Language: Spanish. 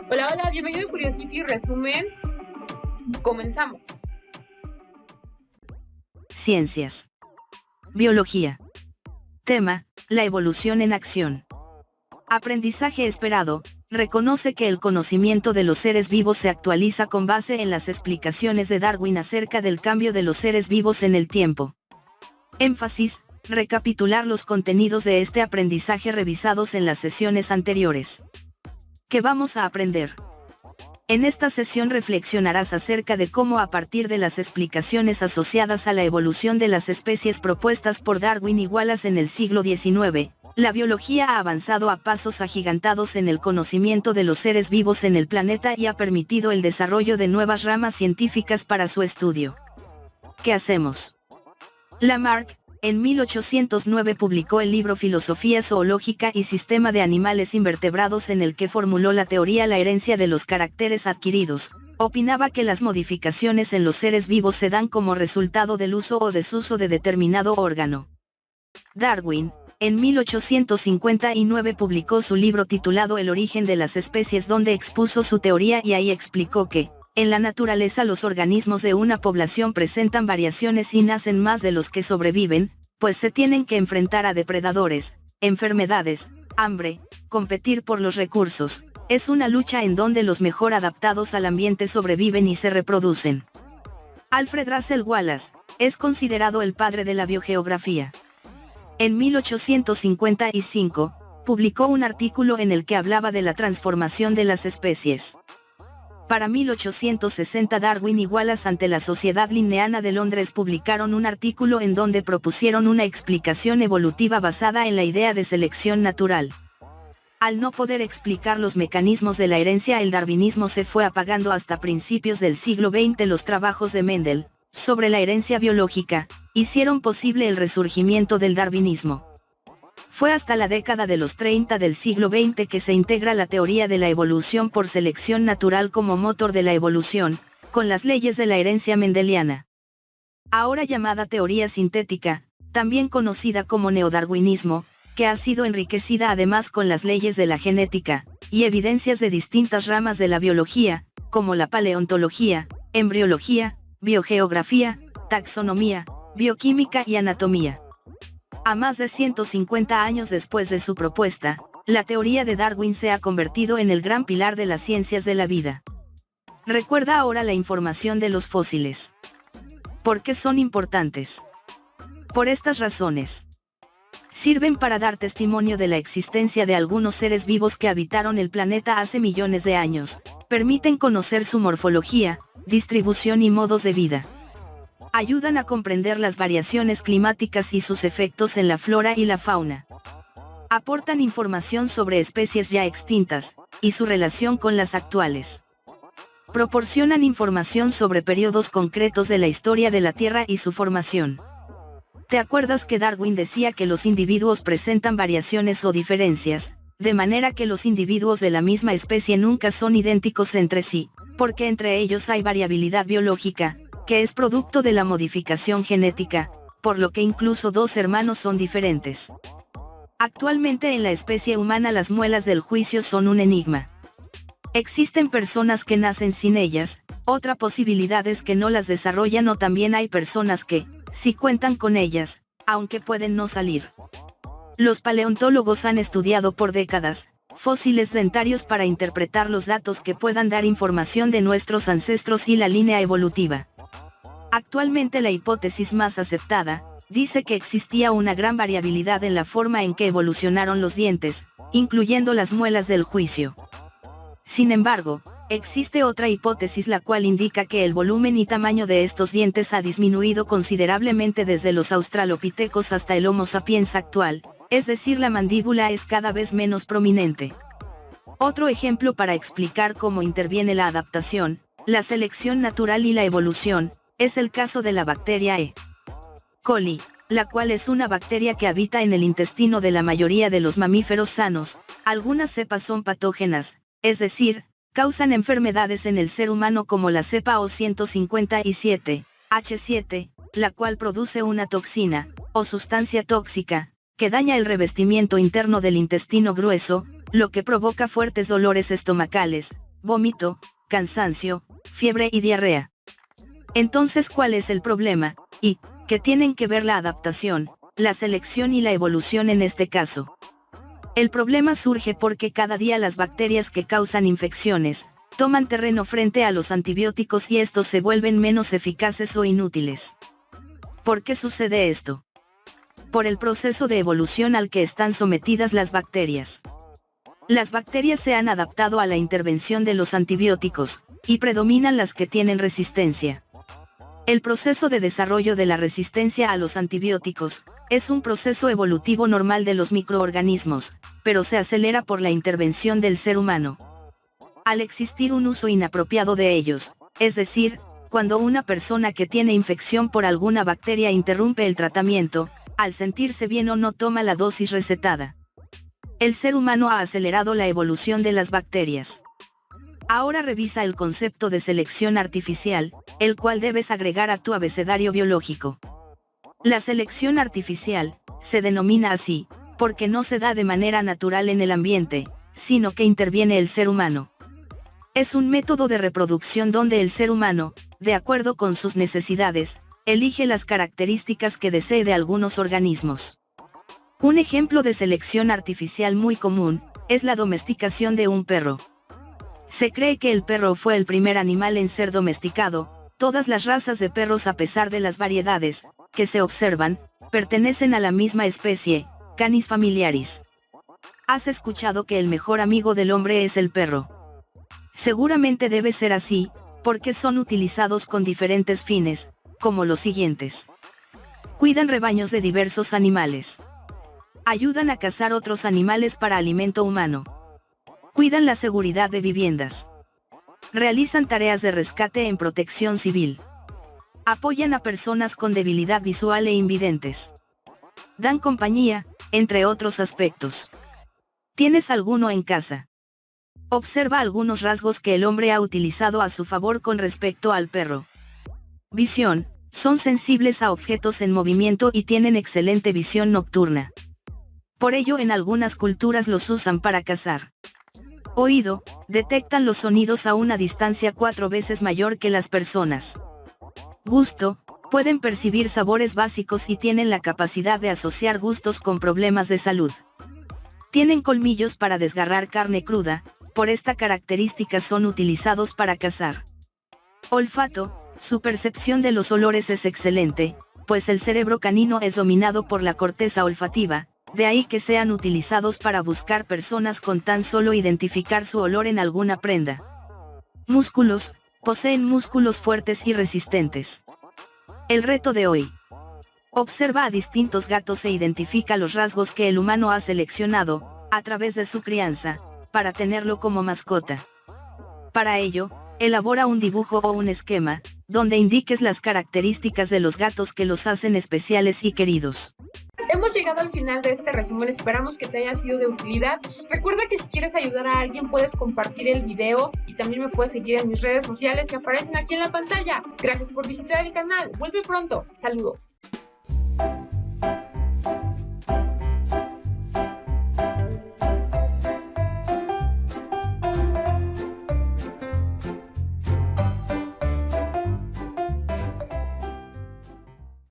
Hola, hola, bienvenido a Curiosity Resumen. Comenzamos. Ciencias. Biología. Tema: la evolución en acción. Aprendizaje esperado. Reconoce que el conocimiento de los seres vivos se actualiza con base en las explicaciones de Darwin acerca del cambio de los seres vivos en el tiempo. Énfasis: recapitular los contenidos de este aprendizaje revisados en las sesiones anteriores. ¿Qué vamos a aprender? En esta sesión reflexionarás acerca de cómo, a partir de las explicaciones asociadas a la evolución de las especies propuestas por Darwin y Wallace en el siglo XIX, la biología ha avanzado a pasos agigantados en el conocimiento de los seres vivos en el planeta y ha permitido el desarrollo de nuevas ramas científicas para su estudio. ¿Qué hacemos? Lamarck, en 1809 publicó el libro Filosofía zoológica y sistema de animales invertebrados, en el que formuló la teoría la herencia de los caracteres adquiridos. Opinaba que las modificaciones en los seres vivos se dan como resultado del uso o desuso de determinado órgano. Darwin, en 1859 publicó su libro titulado El origen de las especies, donde expuso su teoría y ahí explicó que, en la naturaleza, los organismos de una población presentan variaciones y nacen más de los que sobreviven, pues se tienen que enfrentar a depredadores, enfermedades, hambre, competir por los recursos. Es una lucha en donde los mejor adaptados al ambiente sobreviven y se reproducen. Alfred Russel Wallace es considerado el padre de la biogeografía. En 1855, publicó un artículo en el que hablaba de la transformación de las especies. Para 1860 Darwin y Wallace, ante la Sociedad Linneana de Londres, publicaron un artículo en donde propusieron una explicación evolutiva basada en la idea de selección natural. Al no poder explicar los mecanismos de la herencia, el darwinismo se fue apagando hasta principios del siglo XX. Los trabajos de Mendel, sobre la herencia biológica, hicieron posible el resurgimiento del darwinismo. Fue hasta la década de los 30 del siglo XX que se integra la teoría de la evolución por selección natural como motor de la evolución, con las leyes de la herencia mendeliana. Ahora llamada teoría sintética, también conocida como neodarwinismo, que ha sido enriquecida además con las leyes de la genética, y evidencias de distintas ramas de la biología, como la paleontología, embriología, biogeografía, taxonomía, bioquímica y anatomía. A más de 150 años después de su propuesta, la teoría de Darwin se ha convertido en el gran pilar de las ciencias de la vida. Recuerda ahora la información de los fósiles. ¿Por qué son importantes? Por estas razones. Sirven para dar testimonio de la existencia de algunos seres vivos que habitaron el planeta hace millones de años. Permiten conocer su morfología, distribución y modos de vida. Ayudan a comprender las variaciones climáticas y sus efectos en la flora y la fauna. Aportan información sobre especies ya extintas, y su relación con las actuales. Proporcionan información sobre periodos concretos de la historia de la Tierra y su formación. ¿Te acuerdas que Darwin decía que los individuos presentan variaciones o diferencias, de manera que los individuos de la misma especie nunca son idénticos entre sí, porque entre ellos hay variabilidad biológica, que es producto de la modificación genética, por lo que incluso dos hermanos son diferentes? Actualmente en la especie humana las muelas del juicio son un enigma. Existen personas que nacen sin ellas, otra posibilidad es que no las desarrollan, o también hay personas que, sí cuentan con ellas, aunque pueden no salir. Los paleontólogos han estudiado por décadas fósiles dentarios para interpretar los datos que puedan dar información de nuestros ancestros y la línea evolutiva. Actualmente la hipótesis más aceptada dice que existía una gran variabilidad en la forma en que evolucionaron los dientes, incluyendo las muelas del juicio. Sin embargo, existe otra hipótesis la cual indica que el volumen y tamaño de estos dientes ha disminuido considerablemente desde los australopitecos hasta el Homo sapiens actual, es decir, la mandíbula es cada vez menos prominente. Otro ejemplo para explicar cómo interviene la adaptación, la selección natural y la evolución, es el caso de la bacteria E. coli, la cual es una bacteria que habita en el intestino de la mayoría de los mamíferos sanos. Algunas cepas son patógenas, es decir, causan enfermedades en el ser humano, como la cepa O157, H7, la cual produce una toxina, o sustancia tóxica, que daña el revestimiento interno del intestino grueso, lo que provoca fuertes dolores estomacales, vómito, cansancio, fiebre y diarrea. Entonces, ¿cuál es el problema? Y, ¿qué tienen que ver la adaptación, la selección y la evolución en este caso? El problema surge porque cada día las bacterias que causan infecciones, toman terreno frente a los antibióticos y estos se vuelven menos eficaces o inútiles. ¿Por qué sucede esto? Por el proceso de evolución al que están sometidas las bacterias. Las bacterias se han adaptado a la intervención de los antibióticos, y predominan las que tienen resistencia. El proceso de desarrollo de la resistencia a los antibióticos, es un proceso evolutivo normal de los microorganismos, pero se acelera por la intervención del ser humano. Al existir un uso inapropiado de ellos, es decir, cuando una persona que tiene infección por alguna bacteria interrumpe el tratamiento, al sentirse bien o no toma la dosis recetada. El ser humano ha acelerado la evolución de las bacterias. Ahora revisa el concepto de selección artificial, el cual debes agregar a tu abecedario biológico. La selección artificial, se denomina así, porque no se da de manera natural en el ambiente, sino que interviene el ser humano. Es un método de reproducción donde el ser humano, de acuerdo con sus necesidades, elige las características que desee de algunos organismos. Un ejemplo de selección artificial muy común, es la domesticación de un perro. Se cree que el perro fue el primer animal en ser domesticado. Todas las razas de perros, a pesar de las variedades que se observan, pertenecen a la misma especie, Canis familiaris. ¿Has escuchado que el mejor amigo del hombre es el perro? Seguramente debe ser así, porque son utilizados con diferentes fines, como los siguientes. Cuidan rebaños de diversos animales. Ayudan a cazar otros animales para alimento humano. Cuidan la seguridad de viviendas. Realizan tareas de rescate en protección civil. Apoyan a personas con debilidad visual e invidentes. Dan compañía, entre otros aspectos. ¿Tienes alguno en casa? Observa algunos rasgos que el hombre ha utilizado a su favor con respecto al perro. Visión: son sensibles a objetos en movimiento y tienen excelente visión nocturna. Por ello, en algunas culturas los usan para cazar. Oído: detectan los sonidos a una distancia 4 veces mayor que las personas. Gusto: pueden percibir sabores básicos y tienen la capacidad de asociar gustos con problemas de salud. Tienen colmillos para desgarrar carne cruda, por esta característica son utilizados para cazar. Olfato: su percepción de los olores es excelente, pues el cerebro canino es dominado por la corteza olfativa, de ahí que sean utilizados para buscar personas con tan solo identificar su olor en alguna prenda. Músculos: poseen músculos fuertes y resistentes. El reto de hoy: observa a distintos gatos e identifica los rasgos que el humano ha seleccionado, a través de su crianza, para tenerlo como mascota. Para ello, elabora un dibujo o un esquema, donde indiques las características de los gatos que los hacen especiales y queridos. Hemos llegado al final de este resumen, esperamos que te haya sido de utilidad. Recuerda que si quieres ayudar a alguien puedes compartir el video y también me puedes seguir en mis redes sociales que aparecen aquí en la pantalla. Gracias por visitar el canal, vuelve pronto, saludos.